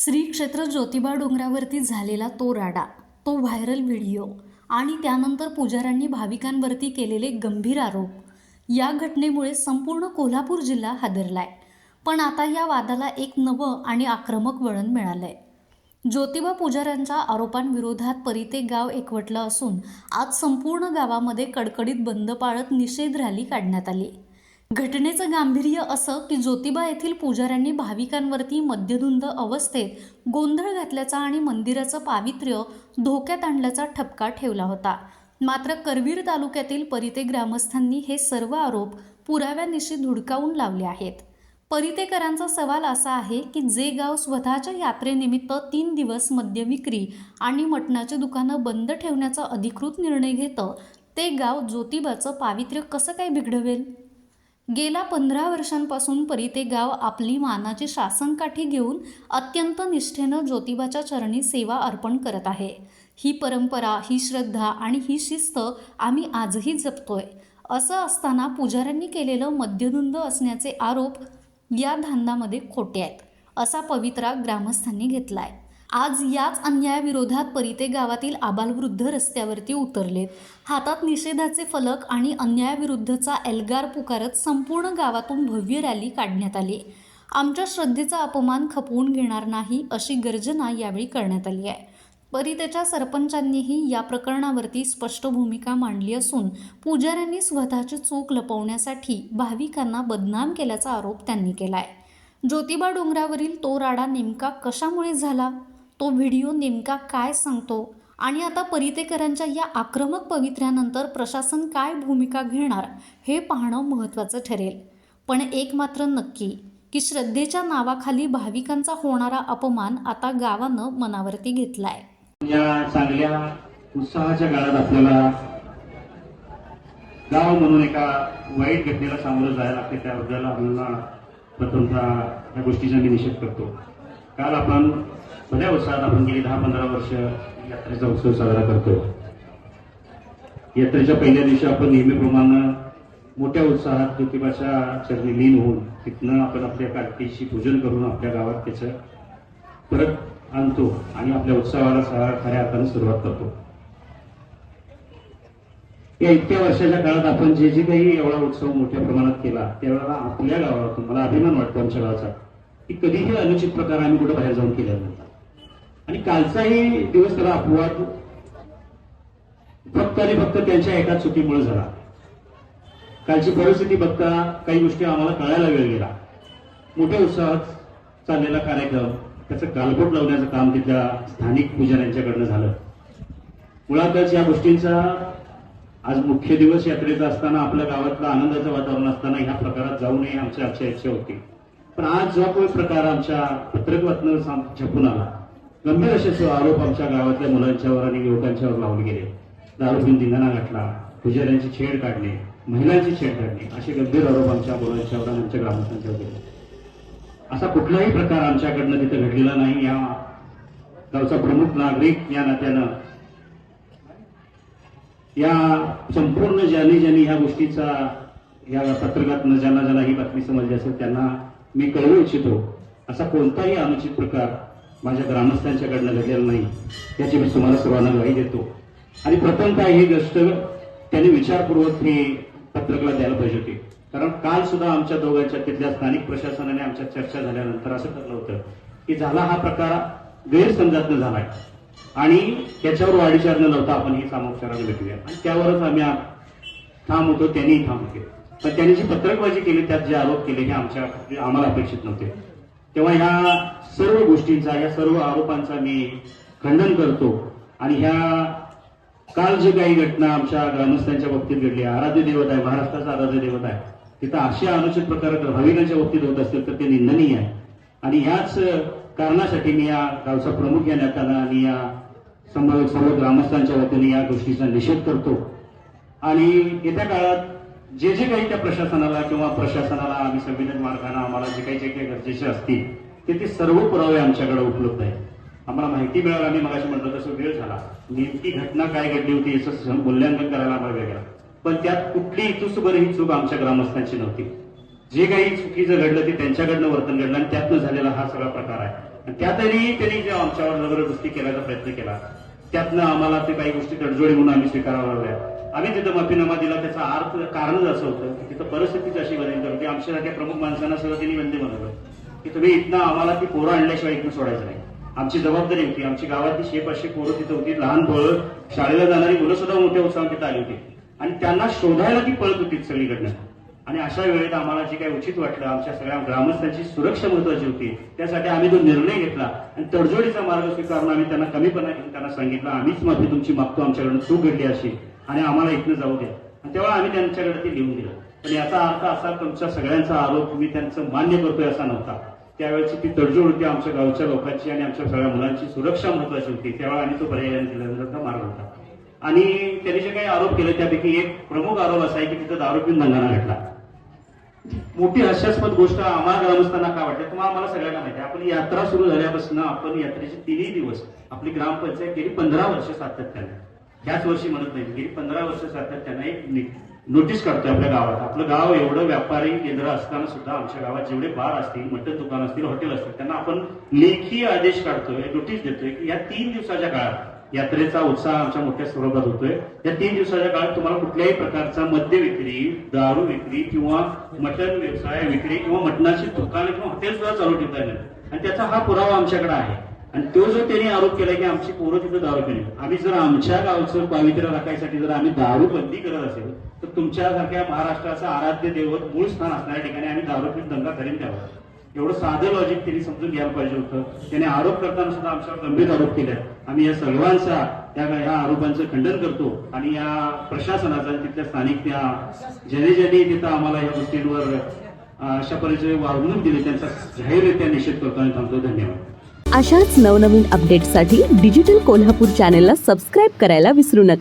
श्री क्षेत्र ज्योतिबा डोंगरावरती झालेला तो राडा, तो व्हायरल व्हिडिओ आणि त्यानंतर पुजाऱ्यांनी भाविकांवरती केलेले गंभीर आरोप, या घटनेमुळे संपूर्ण कोल्हापूर जिल्हा हादरलाय. पण आता या वादाला एक नवं आणि आक्रमक वळण मिळालंय. ज्योतिबा पुजाऱ्यांच्या आरोपांविरोधात परिते गाव एकवटलं असून आज संपूर्ण गावामध्ये कडकडीत बंद पाळत निषेध रॅली काढण्यात आली. घटनेचं गांभीर्य असं की ज्योतिबा येथील पुजाऱ्यांनी भाविकांवरती मद्यधुंद अवस्थेत गोंधळ घातल्याचा आणि मंदिराचं पावित्र्य धोक्यात आणल्याचा ठपका ठेवला होता. मात्र करवीर तालुक्यातील परिते ग्रामस्थांनी हे सर्व आरोप पुराव्यानिशी धुडकावून लावले आहेत. परितेकरांचा सवाल असा आहे की जे गाव स्वतःच्या यात्रेनिमित्त 3 दिवस मद्य विक्री आणि मटणाची दुकानं बंद ठेवण्याचा अधिकृत निर्णय घेतं, ते गाव ज्योतिबाचं पावित्र्य कसं काय बिघडवेल? गेल्या 15 वर्षांपासून परिते गाव आपली मानाची शासनकाठी घेऊन अत्यंत निष्ठेनं ज्योतिबाच्या चरणी सेवा अर्पण करत आहे. ही परंपरा, ही श्रद्धा आणि ही शिस्त आम्ही आजही जपतोय. असं असताना पुजाऱ्यांनी केलेलं मद्यधुंद असण्याचे आरोप या धांदामध्ये खोटे आहेत, असा पवित्रा ग्रामस्थांनी घेतलाय. आज याच अन्यायाविरोधात परिते गावातील आबालवृद्ध रस्त्यावरती उतरलेत. हातात निषेधाचे फलक आणि अन्यायाविरुद्धचा एल्गार पुकारत संपूर्ण गावातून भव्य रॅली काढण्यात आली. आमच्या श्रद्धेचा अपमान खपवून घेणार नाही, अशी गर्जना यावेळी करण्यात आली आहे. परितेच्या सरपंचांनीही या प्रकरणावरती स्पष्ट भूमिका मांडली असून पुजाऱ्यांनी स्वतःची चूक लपवण्यासाठी भाविकांना बदनाम केल्याचा आरोप त्यांनी केलाय. ज्योतिबा डोंगरावरील तो राडा नेमका कशामुळे झाला, तो व्हिडिओ नेमका काय सांगतो आणि आता परितेकरांच्या या आक्रमक पवित्र्यानंतर प्रशासन काय भूमिका घेणार, हे पाहणं महत्त्वाचं ठरेल. पण एक मात्र नक्की की श्रद्धेच्या नावाखाली भाविकांचा होणारा अपमान आता गावानं मनावरती घेतलाय. या चांगल्या उत्साहाच्या काळात आपल्याला गाव म्हणून एका वाईट घटनेला सामोरं जायला लागते. त्याबद्दल आपल्याला प्रथमतः या गोष्टीचा मी निषेध करतो. काल आपण भल्या उत्साहात आपण गेली 10-15 वर्ष यात्रेचा उत्सव साजरा करतो. यात्रेच्या पहिल्या दिवशी आपण नेहमीप्रमाणे मोठ्या उत्साहात ज्योतिबाच्या चरणी लीन होऊन तिथनं आपण आपल्या कार्तिकीशी पूजन करून आपल्या गावात त्याचं परत आणतो आणि आपल्या उत्सवाला खऱ्या अर्थाने सुरुवात करतो. या इतक्या वर्षाच्या काळात आपण जे काही एवढा उत्सव मोठ्या प्रमाणात केला, त्यावेळेला आपल्या गावातून मला अभिमान वाटतो आमच्या गावाचा की कधीही अनुचित प्रकार आम्ही कुठे बाहेर जाऊन केलेला नव्हता. आणि कालचाही दिवस त्याला अपवाद फक्त आणि फक्त त्यांच्या एका चुकीमुळे झाला. कालची परिस्थिती बघता काही गोष्टी आम्हाला कळायला वेळ गेला. मोठ्या उत्साहात चाललेला कार्यक्रम त्याचं गालबोट लावण्याचं काम तिथल्या स्थानिक पुजाऱ्यांच्याकडनं झालं. मुळातच या गोष्टींचा आज मुख्य दिवस यात्रेचा असताना आपल्या गावातलं आनंदाचं वातावरण असताना ह्या प्रकारात जाऊ नये आमच्या इच्छा होती. पण आज जो काही प्रकार आमच्या पत्रकातनं छापून आला, गंभीर असे आरोप आमच्या गावातल्या मुलांच्यावर आणि युवकांच्यावर लावले गेले. दारू पिऊन धिंगाणा घातला, पुजाऱ्यांची छेड काढणे, महिलांची छेड काढणे, असे गंभीर आरोप आमच्या मुलांच्यावर आणि आमच्या ग्रामस्थांच्यावर केले. असा कुठलाही प्रकार आमच्याकडनं तिथे घडलेला नाही. या गावचा प्रमुख नागरिक या नात्यानं या संपूर्ण ज्यांनी ह्या गोष्टीचा या पत्रकातनं ज्यांना ही बातमी समजली असेल त्यांना मी कळवू इच्छितो, असा कोणताही अनुचित प्रकार माझ्या ग्रामस्थांच्याकडनं घडलेला नाही, याची मी तुम्हाला सर्वांना ग्वाही देतो. आणि प्रथमतः ही गोष्ट त्यांनी विचारपूर्वक ही पत्रकाला द्यायला पाहिजे होती. कारण काल सुद्धा आमच्या दोघांच्या तिथल्या स्थानिक प्रशासनाने आमच्या चर्चा झाल्यानंतर असं ठरलं होतं की झाला हा प्रकार गैरसमजातनं झालाय आणि त्याच्यावर वाढीचार न लावता आपण ही सामोपचाराने भेटूया. आणि त्यावरच आम्ही ठाम होतो, त्यांनीही ठाम होते. पण त्यांनी जी पत्रकबाजी केली, त्यात जे आरोप केले हे आम्हाला अपेक्षित नव्हते. तेव्हा ह्या सर्व गोष्टींचा, या सर्व आरोपांचा मी खंडन करतो. आणि ह्या काल जे काही घटना आमच्या ग्रामस्थांच्या बाबतीत घडली, आराध्य दैवत आहे, महाराष्ट्राचा आराध्य दैवत आहे, तिथं असे अनुचित प्रकार भाविकांच्या बाबतीत होत असतील तर ते निंदनीय आहे. आणि ह्याच कारणासाठी मी या गावचा प्रमुख या नात्यानं आणि या सर्व ग्रामस्थांच्या वतीने या गोष्टीचा निषेध करतो. आणि येत्या काळात जे काही त्या प्रशासनाला किंवा प्रशासनाला आम्ही संविधान मार्गाने आम्हाला जे काही गरजेचे असतील ते सर्व पुरावे आमच्याकडे उपलब्ध आहेत. आम्हाला माहिती मिळाली, आम्ही मगाशी म्हटलं तसं वेळ झाला, नेमकी घटना काय घडली होती याचं मूल्यांकन करायला आम्हाला वेळ गेला. पण त्यात कुठलीही ही चूक आमच्या ग्रामस्थांची नव्हती. जे काही चुकीचं घडलं ते त्यांच्याकडनं वर्तन घडलं आणि त्यातनं झालेला हा सगळा प्रकार आहे. आणि त्यातही त्यांनी जे आमच्यावर जबरदस्ती केल्याचा प्रयत्न केला, त्यातनं आम्हाला ते काही गोष्टी तडजोडी म्हणून आम्ही स्वीकाराव्या लागल्या. आम्ही तिथं माफीनामा दिला. त्याचा अर्थ कारणच असं होतं की तिथं परिस्थितीच अशी बनवली होती. आमच्यासारख्या प्रमुख माणसांना सगळं त्यांनी बंदी बनवलं की तुम्ही इथनं आम्हाला ती पोरं आणल्याशिवाय इथनं सोडायचं नाही. आमची जबाबदारी होती. आमची गावातली 100-500 पोरं तिथं होती. लहान पोरं, शाळेला जाणारी मुलं सुद्धा मोठ्या उत्साहात तिथं आली होती आणि त्यांना शोधायला ती पळत होती सगळीकडनं. आणि अशा वेळेत आम्हाला जे काही उचित वाटलं, आमच्या सगळ्या ग्रामस्थांची सुरक्षा महत्वाची होती, त्यासाठी आम्ही तो निर्णय घेतला आणि तडजोडीचा मार्ग स्वीकारून आम्ही त्यांना कमीपणा घेऊन त्यांना सांगितलं आम्हीच माफी तुमची मागतो, आमच्याकडून चूक घडली अशी आणि आम्हाला इथनं जाऊ द्या. आणि तेव्हा आम्ही त्यांच्याकडे ते लिहून दिलं. पण याचा अर्थ असा तुमच्या सगळ्यांचा आरोप मी त्यांचं मान्य करतोय असा नव्हता. त्यावेळेची ती तडजोड होती आमच्या गावच्या लोकांची आणि आमच्या सगळ्या मुलांची सुरक्षा महत्वाची होती. त्यावेळेला आम्ही तो पर्याय दिल्यानंतर मार्ग होता. आणि त्यांनी जे काही आरोप केले त्यापैकी एक प्रमुख आरोप असा आहे की तिथं दारू पिऊन दंगाना घडला. मोठी हास्यास्पद गोष्ट आम्हाला ग्रामस्थांना काय वाटते, तुम्हाला मला सगळ्यांना माहिती आहे, आपण यात्रा सुरू झाल्यापासून आपण यात्रेचे 3 दिवस आपली ग्रामपंचायत गेली 15 वर्ष सातत्याने, ह्याच वर्षी म्हणत नाही, गेली 15 वर्ष सातत्याने एक नोटीस काढतोय आपल्या गावात. आपलं गाव एवढं व्यापारी केंद्र असताना सुद्धा आमच्या गावात जेवढे बार असतील, मटण दुकान असतील, हॉटेल असतील, त्यांना आपण लेखी आदेश काढतोय, नोटीस देतोय की या 3 दिवसाच्या काळात यात्रेचा उत्साह आमच्या मोठ्या स्वरूपात होतोय. या 3 दिवसाच्या काळात तुम्हाला कुठल्याही प्रकारचा मद्य विक्री, दारू विक्री किंवा मटण व्यवसाय विक्री किंवा मटणाची दुकान किंवा हॉटेल सुद्धा चालू ठेवता येणार. आणि त्याचा हा पुरावा आमच्याकडे आहे. आणि तो जो त्यांनी आरोप केला की आमची पोरं तिथं दारू पिणे, आम्ही जर आमच्या गावचं पावित्र्य राखायसाठी जर आम्ही दारू बंदी करत असेल तर तुमच्यासारख्या महाराष्ट्राचं आराध्य दैवत मूळ स्थान असणाऱ्या ठिकाणी आम्ही दारू पिऊन दंगा करीन द्यावा. एवढं साधं लॉजिक त्यांनी समजून घ्यायला पाहिजे होतं. त्याने आरोप करताना सुद्धा आमच्यावर गंभीर आरोप केले. आम्ही या सर्वांचा या आरोपांचं खंडन करतो आणि या प्रशासनाचा तिथल्या स्थानिक त्या ज्यांनी तिथं आम्हाला या गोष्टींवर अशा परिचय वागणूक दिली त्यांचा जाहीररित्या निषेध करतो आणि थांबतो. धन्यवाद. अशाच नवनवीन अपडेट्ससाठी डिजिटल कोल्हापूर चॅनेलला सबस्क्राईब करायला विसरू नका.